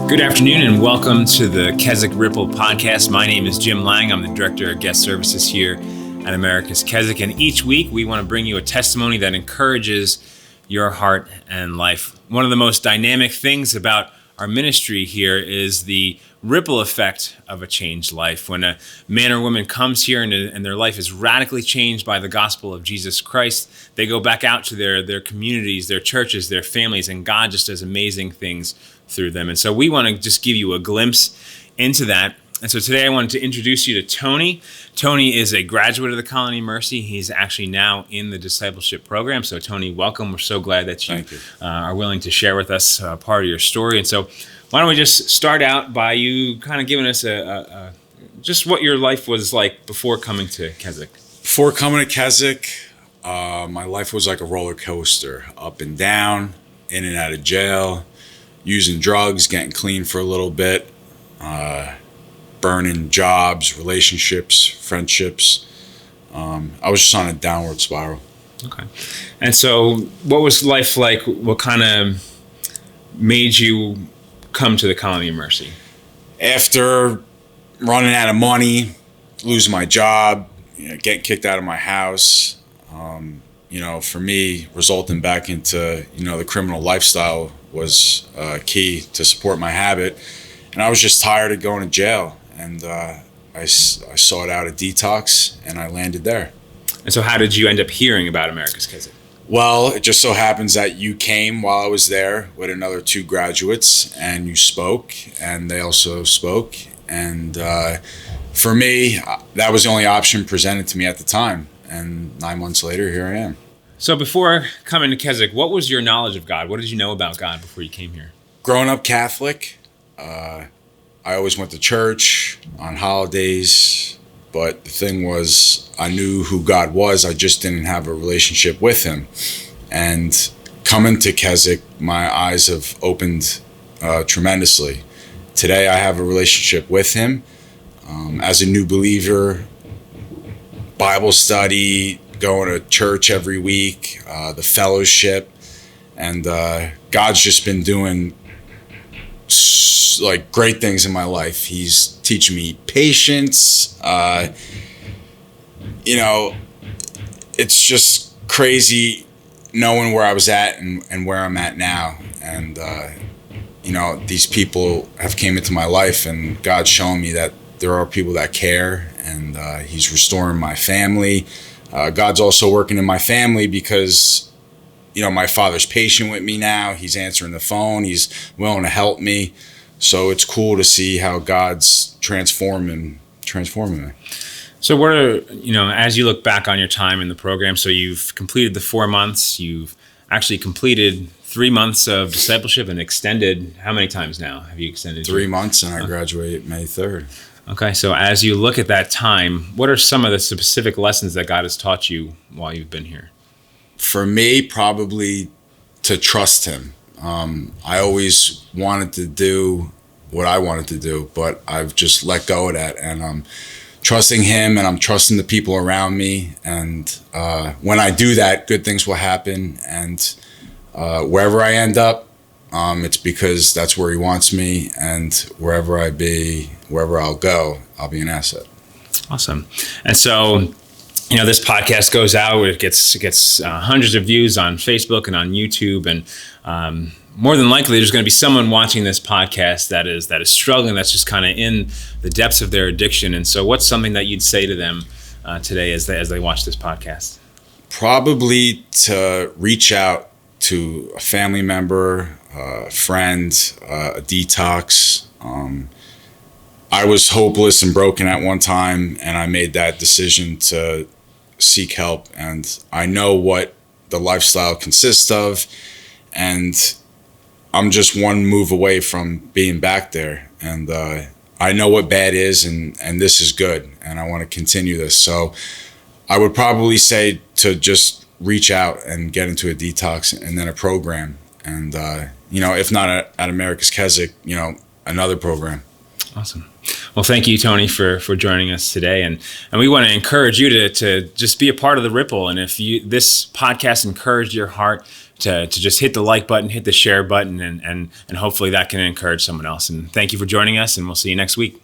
Good afternoon and welcome to the Keswick Ripple podcast. My name is Jim Lang. I'm the Director of Guest Services here at America's Keswick. And each week we want to bring you a testimony that encourages your heart and life. One of the most dynamic things about our ministry here is the ripple effect of a changed life. When a man or woman comes here and their life is radically changed by the gospel of Jesus Christ, they go back out to their communities, their churches, their families, and God just does amazing things through them. And so we want to just give you a glimpse into that. And so today I wanted to introduce you to Tony. Tony is a graduate of the Colony of Mercy. He's actually now in the discipleship program. So Tony, welcome. We're so glad that you are willing to share with us part of your story. And so why don't we just start out by you kind of giving us just what your life was like before coming to Keswick. Before coming to Keswick, my life was like a roller coaster, up and down, in and out of jail, using drugs, getting clean for a little bit, burning jobs, relationships, friendships. I was just on a downward spiral. Okay. And so what was life like? What kind of made you come to the Colony of Mercy? After running out of money, losing my job, getting kicked out of my house, for me, resulting back into, the criminal lifestyle was key to support my habit. And I was just tired of going to jail. And I sought out a detox, and I landed there. And so how did you end up hearing about America's Keswick? Well, it just so happens that you came while I was there with another two graduates, and you spoke, and they also spoke. And for me, that was the only option presented to me at the time. And 9 months later, here I am. So before coming to Keswick, what was your knowledge of God? What did you know about God before you came here? Growing up Catholic, I always went to church on holidays. But the thing was, I knew who God was. I just didn't have a relationship with him. And coming to Keswick, my eyes have opened tremendously. Today, I have a relationship with him. As a new believer, Bible study, going to church every week, the fellowship. And God's just been doing great things in my life. He's teaching me patience. It's just crazy knowing where I was at and where I'm at now. And, these people have came into my life, and God's shown me that there are people that care, and he's restoring my family. God's also working in my family because my father's patient with me now. He's answering the phone. He's willing to help me. So it's cool to see how God's transforming me. So what are, as you look back on your time in the program, so you've completed the 4 months, you've actually completed 3 months of discipleship and extended, how many times now have you extended? 3 months, and I graduate May 3rd. Okay, so as you look at that time, what are some of the specific lessons that God has taught you while you've been here? For me, probably to trust him. I always wanted to do what I wanted to do, but I've just let go of that, and I'm trusting him, and I'm trusting the people around me. And when I do that, good things will happen. And wherever I end up, it's because that's where he wants me, and wherever I'll go, I'll be an asset. Awesome. And so, this podcast goes out, it gets hundreds of views on Facebook and on YouTube, and more than likely there's going to be someone watching this podcast that is struggling, that's just kind of in the depths of their addiction. And so what's something that you'd say to them today as they watch this podcast? Probably to reach out to a family member, a friend, a detox. I was hopeless and broken at one time, and I made that decision to seek help. And I know what the lifestyle consists of, and I'm just one move away from being back there. And I know what bad is, and this is good, and I want to continue this. So I would probably say to just reach out and get into a detox and then a program. And, if not at America's Keswick, another program. Awesome. Well, thank you, Tony, for joining us today. And we want to encourage you to just be a part of the Ripple. And if this podcast encouraged your heart, to just hit the like button, hit the share button, and hopefully that can encourage someone else. And thank you for joining us, and we'll see you next week.